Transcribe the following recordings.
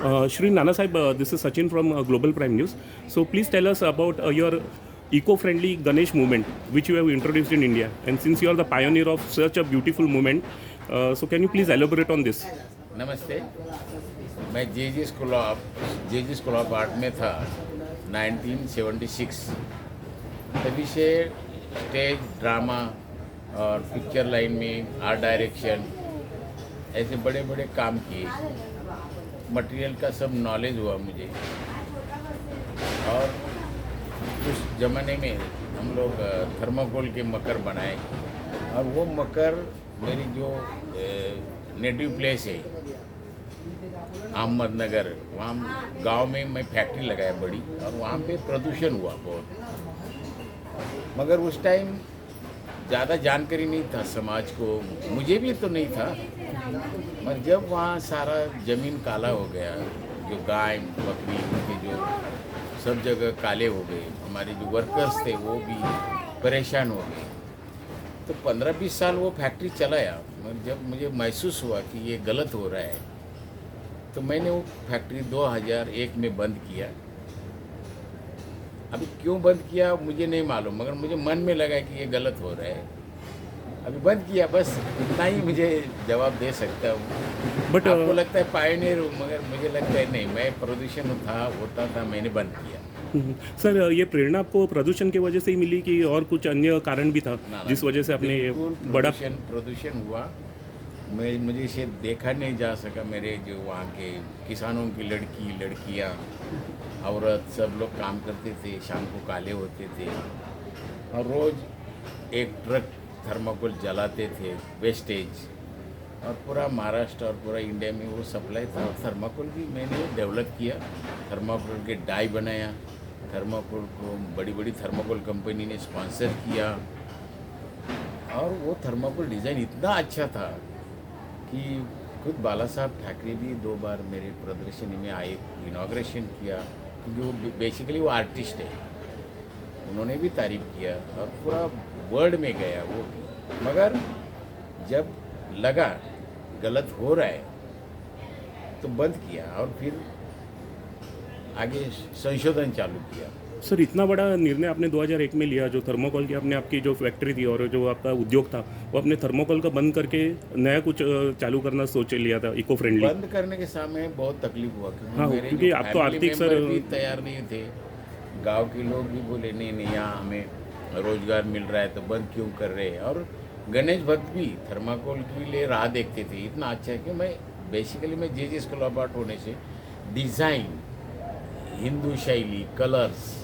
Shri Nana Sahib, this is Sachin from Global Prime News. So please tell us about your eco-friendly Ganesh movement, which you have introduced in India. And since you are the pioneer of such a beautiful movement, so can you please elaborate on this? नमस्ते। मैं जे जी school of art में था 1976। तभी से stage drama और picture line में art direction ऐसे बड़े बड़े काम किए। मटेरियल का सब नॉलेज हुआ मुझे। और उस ज़माने में हम लोग थर्माकोल के मकर बनाए। और वो मकर मेरी जो नेटिव प्लेस है अहमदनगर, वहाँ गांव में मैं फैक्ट्री लगाया बड़ी, और वहाँ पे प्रदूषण हुआ बहुत। मगर उस टाइम ज़्यादा जानकारी नहीं था समाज को, मुझे भी तो नहीं था। पर जब वहाँ सारा ज़मीन काला हो गया, जो गाय बकरी उनके जो सब जगह काले हो गए, हमारे जो वर्कर्स थे वो भी परेशान हो गए। तो 15-20 साल वो फैक्ट्री चलाया। मगर जब मुझे महसूस हुआ कि ये गलत हो रहा है, तो मैंने वो फैक्ट्री 2001 में बंद किया। अभी क्यों बंद किया मुझे नहीं मालूम, मगर मुझे मन में लगा कि ये गलत हो रहा है, अभी बंद किया। बस इतना ही मुझे जवाब दे सकता हूँ। बट आपको लगता है पायनियर हूँ, मगर मुझे लगता है नहीं, मैं प्रदूषण होता था, मैंने बंद किया। सर, ये प्रेरणा आपको प्रदूषण की वजह से ही मिली कि और कुछ अन्य कारण भी था ना, जिस वजह से आपने ये बिल्कुल बड़ा प्रदूषण हुआ। मुझे इसे देखा नहीं जा सका। मेरे जो वहाँ के किसानों की लड़कियाँ, औरत सब लोग काम करते थे, शाम को काले होते थे और रोज़ एक ट्रक थर्माकोल जलाते थे, वेस्टेज। और पूरा महाराष्ट्र और पूरा इंडिया में वो सप्लाई था। और थर्माकोल भी मैंने डेवलप किया, थर्माकोल के डाई बनाया। थर्माकोल को बड़ी बड़ी थर्माकोल कंपनी ने स्पॉन्सर किया। और वो थर्माकोल डिज़ाइन इतना अच्छा था कि खुद बाला साहब ठाकरे भी 2 बार मेरे प्रदर्शनी में आए, इनाग्रेशन किया, क्योंकि वो बेसिकली वो आर्टिस्ट है। उन्होंने भी तारीफ किया और पूरा वर्ल्ड में गया वो भी। मगर जब लगा गलत हो रहा है तो बंद किया और फिर आगे संशोधन चालू किया। सर, इतना बड़ा निर्णय आपने 2001 में लिया, जो थर्मोकोल की आपकी जो फैक्ट्री थी और जो आपका उद्योग था, वो आपने थर्मोकोल का बंद करके नया कुछ चालू करना सोच लिया था, इको फ्रेंडली। बंद करने के समय बहुत तकलीफ हुआ, क्योंकि हाँ, मेरे क्योंकि जो आप तो फैमिली आर्थिक मेंबर सर भी तैयार नहीं थे। गांव के लोग भी बोले नहीं नहीं, यहाँ हमें रोजगार मिल रहा है तो बंद क्यों कर रहे हैं। और गणेश भक्त भी थर्माकोल के लिए राह देखते थे। इतना अच्छा है कि मैं जे स्कूल ऑफ आर्ट होने से डिज़ाइन, हिंदू शैली, colours,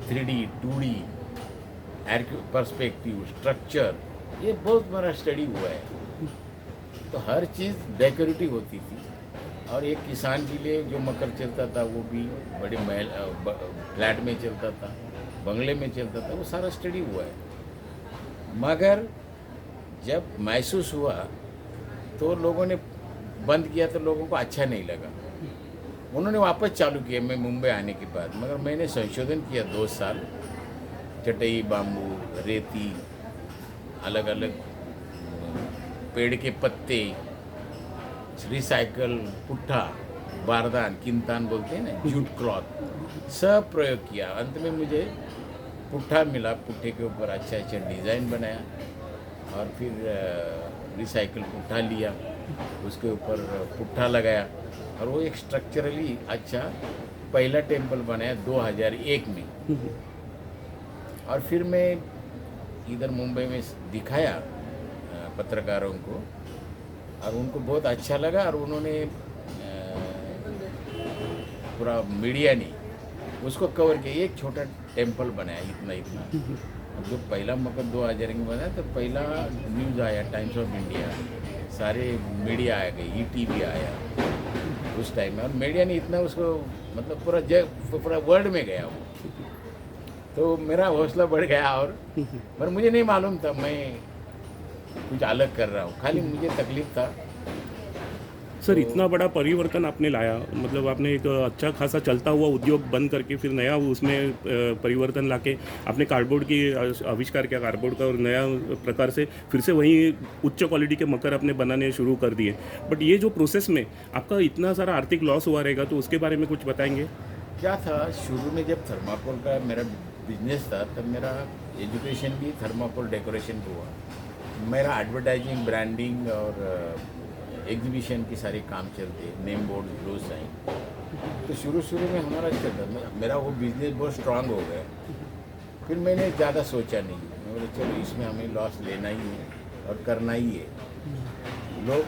3D 2D, perspective, structure, ये बहुत बड़ा स्टडी हुआ है। तो हर चीज़ डेकोरेटिव होती थी। और एक किसान के लिए जो मकर चलता था वो भी बड़े फ्लैट में चलता था, बंगले में चलता था, वो सारा स्टडी हुआ है। मगर जब महसूस हुआ तो लोगों ने बंद किया, तो लोगों को अच्छा नहीं लगा। उन्होंने वापस चालू किया मैं मुंबई आने के बाद। मगर मैंने संशोधन किया 2 साल। चटई, बाम्बू, रेती, अलग अलग पेड़ के पत्ते, रिसाइकल, पुट्ठा, बारदान, किंतान बोलते हैं ना, जूट क्लॉथ, सब प्रयोग किया। अंत में मुझे पुट्ठा मिला। पुट्ठे के ऊपर अच्छा अच्छा डिज़ाइन बनाया और फिर रिसाइकल पुट्ठा लिया, उसके ऊपर पुट्ठा लगाया और वो एक स्ट्रक्चरली अच्छा पहला टेम्पल बनाया 2001 में। और फिर मैं इधर मुंबई में दिखाया पत्रकारों को, और उनको बहुत अच्छा लगा। और उन्होंने पूरा मीडिया ने उसको कवर किया। एक छोटा टेम्पल बनाया, इतना इतना। जो पहला मकर 2000 में बना, तो पहला न्यूज़ आया टाइम्स ऑफ इंडिया, सारे मीडिया आ गए, ईटीवी आया उस टाइम में। और मीडिया ने इतना उसको मतलब पूरा वर्ल्ड में गया वो। तो मेरा हौसला बढ़ गया। और पर मुझे नहीं मालूम था मैं कुछ अलग कर रहा हूँ, खाली मुझे तकलीफ था सर इतना बड़ा परिवर्तन आपने लाया, मतलब आपने एक अच्छा खासा चलता हुआ उद्योग बंद करके फिर नया उसमें परिवर्तन लाके आपने कार्डबोर्ड की आविष्कार किया कार्डबोर्ड का, और नया प्रकार से फिर से वही उच्च क्वालिटी के मकर अपने बनाने शुरू कर दिए। बट ये जो प्रोसेस में आपका इतना सारा आर्थिक लॉस हुआ रहेगा, तो उसके बारे में कुछ बताएंगे? क्या था शुरू में जब थर्माकोल का मेरा बिजनेस था, तब मेरा एजुकेशन भी थर्माकोल डेकोरेशन को हुआ। मेरा एडवर्टाइजिंग, ब्रांडिंग और एग्जीबिशन की सारे काम चलते, नेम बोर्ड, ब्लू साइन। तो शुरू में हमारा चलता, मेरा वो बिजनेस बहुत स्ट्रांग हो गया। फिर मैंने ज़्यादा सोचा नहीं, मैं बोला चलो इसमें हमें लॉस लेना ही है और करना ही है। लोग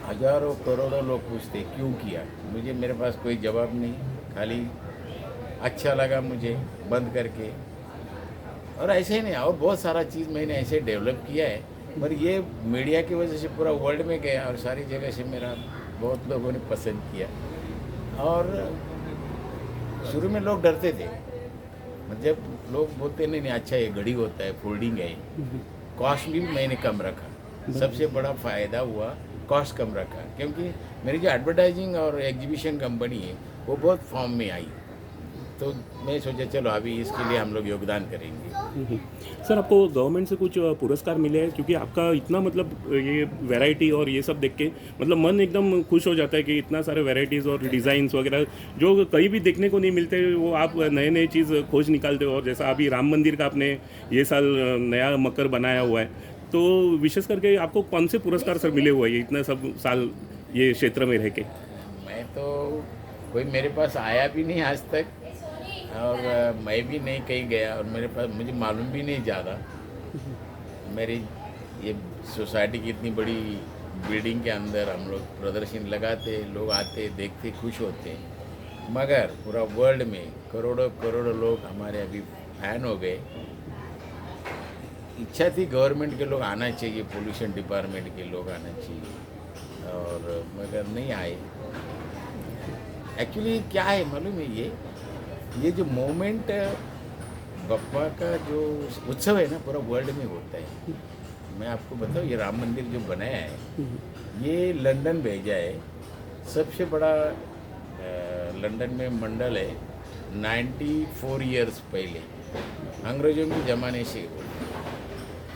हजारों करोड़ों लोग पूछते क्यों किया, मुझे मेरे पास कोई जवाब नहीं, खाली अच्छा लगा मुझे बंद करके। और ऐसे ही नहीं, और बहुत सारा चीज़ मैंने ऐसे डेवलप किया है, पर ये मीडिया की वजह से पूरा वर्ल्ड में गया और सारी जगह से मेरा बहुत लोगों ने पसंद किया। और शुरू में लोग डरते थे, मतलब लोग बोलते नहीं अच्छा ये घड़ी होता है, फोल्डिंग है। कॉस्ट भी मैंने कम रखा, सबसे बड़ा फ़ायदा हुआ कॉस्ट कम रखा, क्योंकि मेरी जो एडवर्टाइजिंग और एग्जीबिशन कंपनी है वो बहुत फॉर्म में आई। तो मैं सोचा चलो अभी इसके लिए हम लोग योगदान करेंगे। सर आपको गवर्नमेंट से कुछ पुरस्कार मिले हैं? क्योंकि आपका इतना मतलब ये वैरायटी और ये सब देख के मतलब मन एकदम खुश हो जाता है कि इतना सारे वैरायटीज़ और डिज़ाइंस वगैरह जो कहीं भी देखने को नहीं मिलते, वो आप नए नए चीज़ खोज निकालते हो। और जैसा अभी राम मंदिर का आपने ये साल नया मकर बनाया हुआ है, तो विशेष करके आपको कौन से पुरस्कार सर मिले हुए हैं इतना सब साल ये क्षेत्र में रह के? मैं तो कोई मेरे पास आया भी नहीं आज तक, और मैं भी नहीं कहीं गया, और मेरे पास मुझे मालूम भी नहीं ज़्यादा। मेरी ये सोसाइटी की इतनी बड़ी बिल्डिंग के अंदर हम लोग प्रदर्शन लगाते, लोग आते, देखते, खुश होते, मगर पूरा वर्ल्ड में करोड़ों करोड़ों लोग हमारे अभी फैन हो गए। इच्छा थी गवर्नमेंट के लोग आना चाहिए, पोल्यूशन डिपार्टमेंट के लोग आना चाहिए, और मगर नहीं आए। एक्चुअली क्या है मालूम है, ये जो मोमेंट बप्पा का जो उत्सव है ना, पूरा वर्ल्ड में होता है। मैं आपको बताऊँ, ये राम मंदिर जो बनाया है, ये लंदन भेजा है, सबसे बड़ा लंदन में मंडल है। 94 ईयर्स पहले अंग्रेजों के ज़माने से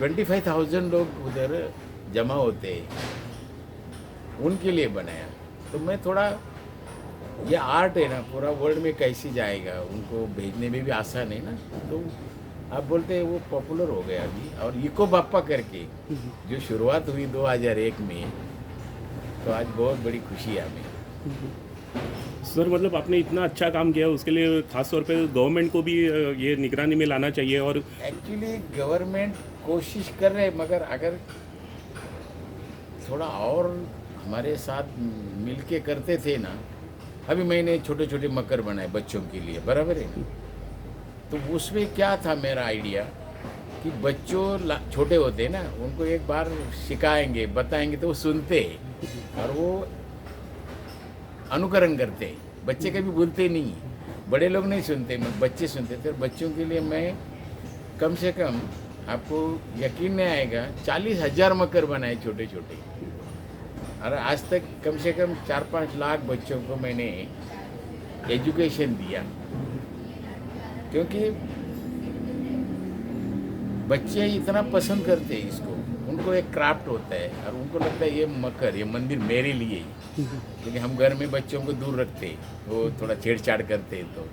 25,000 लोग उधर जमा होते हैं, उनके लिए बनाया। तो मैं थोड़ा, ये आर्ट है ना, पूरा वर्ल्ड में कैसे जाएगा, उनको भेजने में भी आसान है ना। तो आप बोलते हैं वो पॉपुलर हो गया अभी। और इको बाप्पा करके जो शुरुआत हुई 2001 में, तो आज बहुत बड़ी खुशी है हमें। सर मतलब आपने इतना अच्छा काम किया, उसके लिए खास तौर पे गवर्नमेंट को भी ये निगरानी में लाना चाहिए। और एक्चुअली गवर्नमेंट कोशिश कर रहे हैं, मगर अगर थोड़ा और हमारे साथ मिल के करते थे ना। अभी मैंने छोटे छोटे मकर बनाए बच्चों के लिए, बराबर है ना। तो उसमें क्या था मेरा आइडिया कि बच्चों छोटे होते हैं ना, उनको एक बार सिखाएंगे, बताएंगे तो वो सुनते हैं और वो अनुकरण करते हैं। बच्चे कभी बोलते नहीं, बड़े लोग नहीं सुनते, बच्चे सुनते थे। और बच्चों के लिए मैं कम से कम, आपको यकीन नहीं आएगा, 40,000 मकर बनाए छोटे छोटे। और आज तक कम से कम 4-5 लाख बच्चों को मैंने एजुकेशन दिया, क्योंकि बच्चे इतना पसंद करते हैं इसको। उनको एक क्राफ्ट होता है और उनको लगता है ये मकर, ये मंदिर मेरे लिए ही। क्योंकि हम घर में बच्चों को दूर रखते हैं, वो थोड़ा छेड़छाड़ करते हैं। तो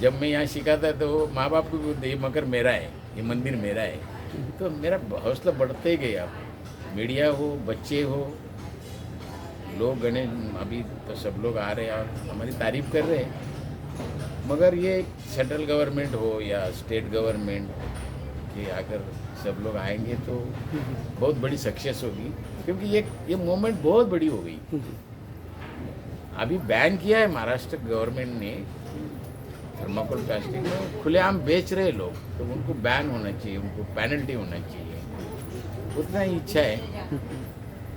जब मैं यहाँ सिखाता तो माँ बाप को भी बोलते ये मकर मेरा है, ये मंदिर मेरा है। तो मेरा हौसला बढ़ते गया। मीडिया हो, बच्चे हो, लोग गणेश, अभी तो सब लोग आ रहे हैं और हमारी तारीफ कर रहे हैं। मगर ये सेंट्रल गवर्नमेंट हो या स्टेट गवर्नमेंट के, अगर सब लोग आएंगे तो बहुत बड़ी सक्सेस होगी, क्योंकि ये मूवमेंट बहुत बड़ी हो गई। अभी बैन किया है महाराष्ट्र गवर्नमेंट ने थर्माकोल प्लास्टिक में, खुलेआम बेच रहे लोग, तो उनको बैन होना चाहिए, उनको पेनल्टी होना चाहिए। उतना ही इच्छा है।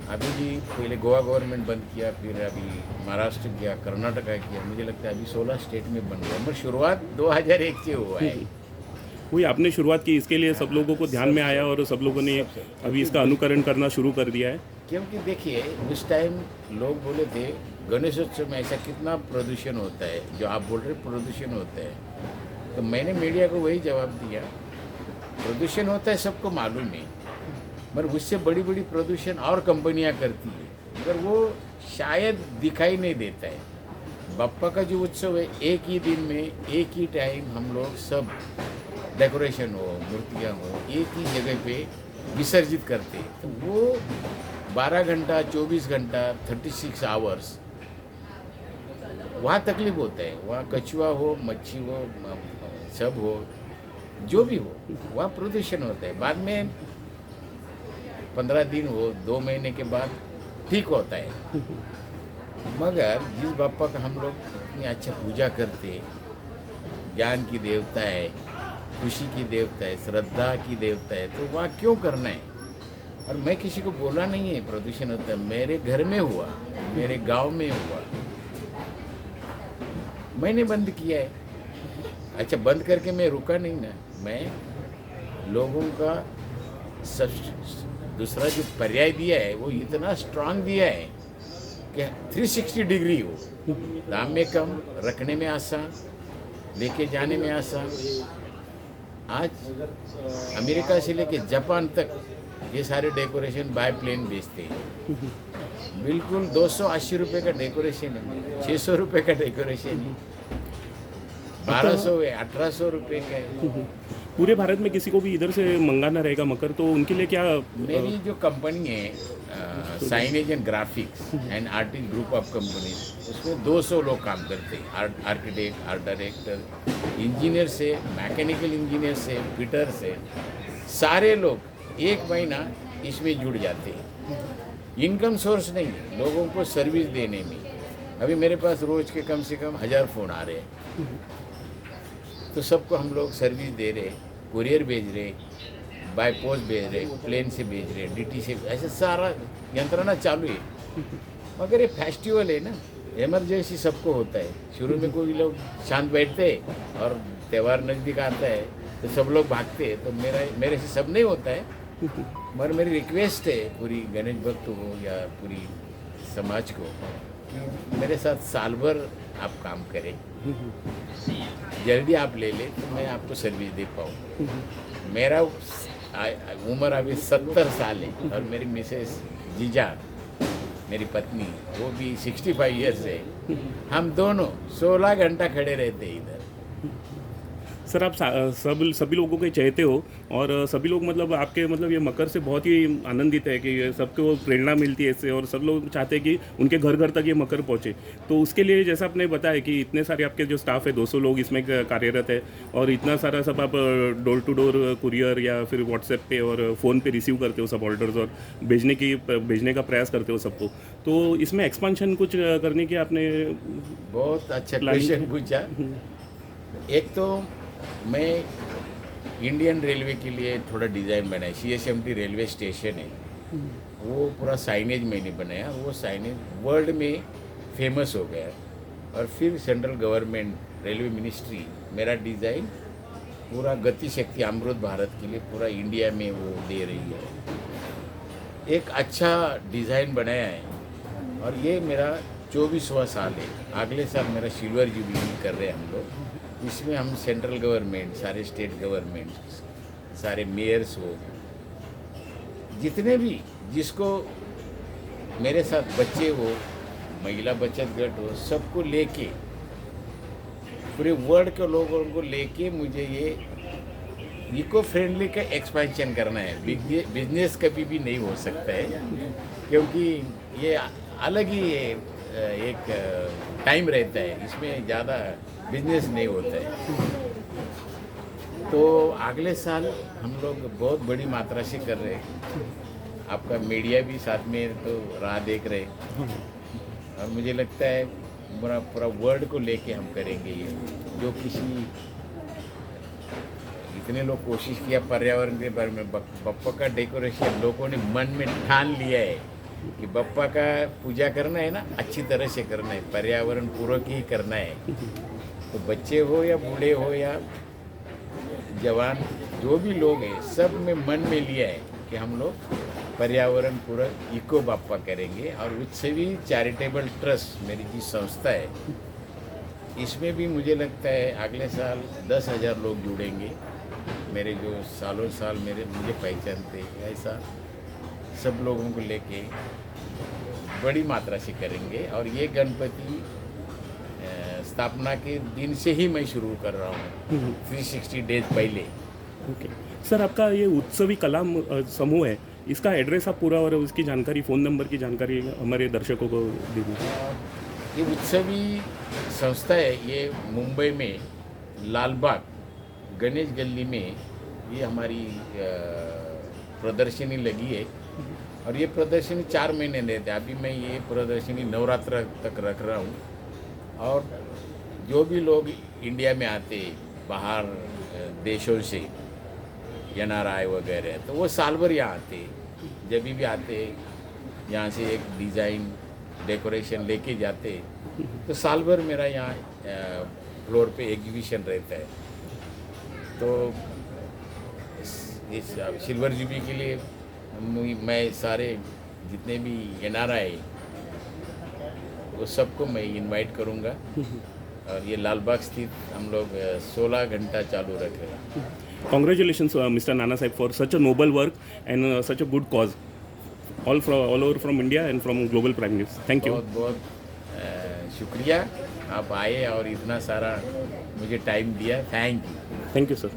अभी भी पहले गोवा गवर्नमेंट बंद किया, फिर अभी महाराष्ट्र किया, कर्नाटका किया, मुझे लगता है अभी 16 स्टेट में बन गया। मगर शुरुआत 2001 से हुआ है। वही आपने शुरुआत की, इसके लिए सब लोगों को ध्यान में आया और सब लोगों ने अभी इसका अनुकरण करना शुरू कर दिया है। क्योंकि देखिए उस टाइम लोग बोले थे गणेशोत्सव में ऐसा कितना प्रदूषण होता है, जो आप बोल रहे प्रदूषण होता है। तो मैंने मीडिया को वही जवाब दिया, प्रदूषण होता है सबको मालूम है, मगर उससे बड़ी बड़ी प्रदूषण और कंपनियां करती है, मगर वो शायद दिखाई नहीं देता है। बप्पा का जो उत्सव है, एक ही दिन में एक ही टाइम हम लोग सब डेकोरेशन हो, मूर्तियाँ हो, एक ही जगह पे विसर्जित करते हैं। तो वो 12 घंटा 24 घंटा 36 आवर्स वहाँ तकलीफ होता है। वहाँ कछुआ हो, मच्छी हो, सब हो, जो भी हो, वहाँ प्रदूषण होता है। बाद में 15 दिन हो, 2 महीने के बाद ठीक होता है। मगर जिस बापा का हम लोग इतनी अच्छा पूजा करते, ज्ञान की देवता है, खुशी की देवता है, श्रद्धा की देवता है, तो वहाँ क्यों करना है? और मैं किसी को बोला नहीं है प्रदूषण होता है, मेरे घर में हुआ, मेरे गांव में हुआ, मैंने बंद किया है। अच्छा, बंद करके मैं रुका नहीं ना, मैं लोगों का सब दूसरा जो पर्याय दिया है वो इतना स्ट्रांग दिया है कि 360 डिग्री हो, दाम में कम, रखने में आसान, लेके जाने में आसान। आज अमेरिका से लेके जापान तक ये सारे डेकोरेशन बाय प्लेन बेचते हैं। बिल्कुल 280 रुपये का डेकोरेशन है, 600 रुपये का डेकोरेशन है, 1200 है, 1800 रुपये का है। पूरे भारत में किसी को भी इधर से मंगाना रहेगा मकर, तो उनके लिए क्या मेरी जो कंपनी है signage and graphics and artist group of companies, उसमें 200 लोग काम करते हैं। आर्किटेक्ट, आर्ट डायरेक्टर, इंजीनियर से, मैकेनिकल इंजीनियर से, फिटर से, सारे लोग एक महीना इसमें जुड़ जाते हैं। इनकम सोर्स नहीं है, लोगों को सर्विस देने में। अभी मेरे पास रोज के कम से कम 1000 फ़ोन आ रहे हैं, तो सबको हम लोग सर्विस दे रहे, कुरियर भेज रहे, बाय पोस्ट भेज रहे, प्लेन से भेज रहे, डीटी से, ऐसे सारा यंत्रणा चालू है। मगर ये फेस्टिवल है ना, इमरजेंसी सबको होता है। शुरू में कोई लोग शांत बैठते हैं और त्यौहार नज़दीक आता है तो सब लोग भागते हैं, तो मेरे से सब नहीं होता है। मगर मेरी रिक्वेस्ट है पूरी गणेश भक्त हो या पूरी समाज को, मेरे साथ साल भर आप काम करें, जल्दी आप ले लें तो मैं आपको सर्विस दे पाऊँ। मेरा उम्र अभी 70 साल है और मेरी मिसेस जीजा, मेरी पत्नी, वो भी 65 ईयर्स है। हम दोनों 16 घंटा खड़े रहते हैं इधर। सर, आप सभी लोगों के चाहते हो और सभी लोग मतलब आपके मतलब ये मकर से बहुत ही आनंदित है कि ये सबको प्रेरणा मिलती है इससे, और सब लोग चाहते हैं कि उनके घर घर तक ये मकर पहुँचे। तो उसके लिए जैसा आपने बताया कि इतने सारे आपके जो स्टाफ है, 200 लोग इसमें कार्यरत है, और इतना सारा सब आप डोर टू डोर कुरियर या फिर व्हाट्सएप पे और फ़ोन पे रिसीव करते हो सब ऑर्डर्स और भेजने का प्रयास करते हो सबको। तो इसमें एक्सपांशन कुछ करने की आपने बहुत अच्छा क्वेश्चन पूछा। एक तो मैं इंडियन रेलवे के लिए थोड़ा डिज़ाइन बनाया, CSMT रेलवे स्टेशन है, वो पूरा साइनेज मैंने बनाया, वो साइनेज वर्ल्ड में फेमस हो गया। और फिर सेंट्रल गवर्नमेंट, रेलवे मिनिस्ट्री मेरा डिज़ाइन पूरा गति शक्ति अमृत भारत के लिए पूरा इंडिया में वो दे रही है। एक अच्छा डिज़ाइन बनाया है और ये मेरा 24वां साल है। अगले साल मेरा सिल्वर जुबली कर रहे हैं हम लोग। इसमें हम सेंट्रल गवर्नमेंट, सारे स्टेट गवर्नमेंट, सारे मेयर्स हो, जितने भी जिसको मेरे साथ बच्चे हो, महिला बचत गट हो, सबको लेके, पूरे वर्ल्ड के लोगों को लेके मुझे ये इको फ्रेंडली का एक्सपेंशन करना है। बिजनेस कभी भी नहीं हो सकता है, क्योंकि ये अलग ही एक टाइम रहता है, इसमें ज़्यादा बिजनेस नहीं होता है। तो अगले साल हम लोग बहुत बड़ी मात्रा से कर रहे हैं। आपका मीडिया भी साथ में तो राह देख रहे हैं, और मुझे लगता है पूरा वर्ल्ड को लेके हम करेंगे ये। जो किसी इतने लोग कोशिश किया पर्यावरण के बारे में, बप्पा का डेकोरेशन लोगों ने मन में ठान लिया है कि बप्पा का पूजा करना है ना, अच्छी तरह से करना है, पर्यावरण पूर्वक ही करना है। तो बच्चे हो या बूढ़े हो या जवान, जो भी लोग हैं, सब में मन में लिया है कि हम लोग पर्यावरण पूरक इको बाप्पा करेंगे। और उत्सवी चैरिटेबल ट्रस्ट मेरी जी संस्था है, इसमें भी मुझे लगता है अगले साल 10,000 लोग जुड़ेंगे, मेरे जो सालों साल मुझे पहचानते, ऐसा सब लोगों को लेके बड़ी मात्रा से करेंगे। और ये गणपति स्थापना के दिन से ही मैं शुरू कर रहा हूँ, 360 डेज पहले। ओके सर, आपका ये उत्सवी कला समूह है, इसका एड्रेस आप पूरा और उसकी जानकारी, फ़ोन नंबर की जानकारी हमारे दर्शकों को दे दीजिए। ये उत्सवी संस्था है, ये मुंबई में लालबाग गणेश गली में ये हमारी प्रदर्शनी लगी है। और ये प्रदर्शनी 4 महीने रहते हैं। अभी मैं ये प्रदर्शनी नवरात्र तक रख रहा हूँ। और जो भी लोग इंडिया में आते बाहर देशों से, NRI वगैरह, तो वो साल भर यहाँ आते, जब भी आते यहाँ से एक डिज़ाइन डेकोरेशन लेके जाते, तो साल भर मेरा यहाँ फ्लोर पे एग्जीबिशन रहता है। तो इस सिल्वर जुबली के लिए मैं सारे जितने भी NRI वो सबको मैं इनवाइट करूँगा। और ये लालबाग स्थित हम लोग 16 घंटा चालू रख रहे हैं। Congratulations, Mr. Nana Saib, for such a noble work and such a good cause. All over from India and from Global Prime News. Thank you. बहुत बहुत शुक्रिया, आप आए और इतना सारा मुझे टाइम दिया। Thank you. Thank you, sir.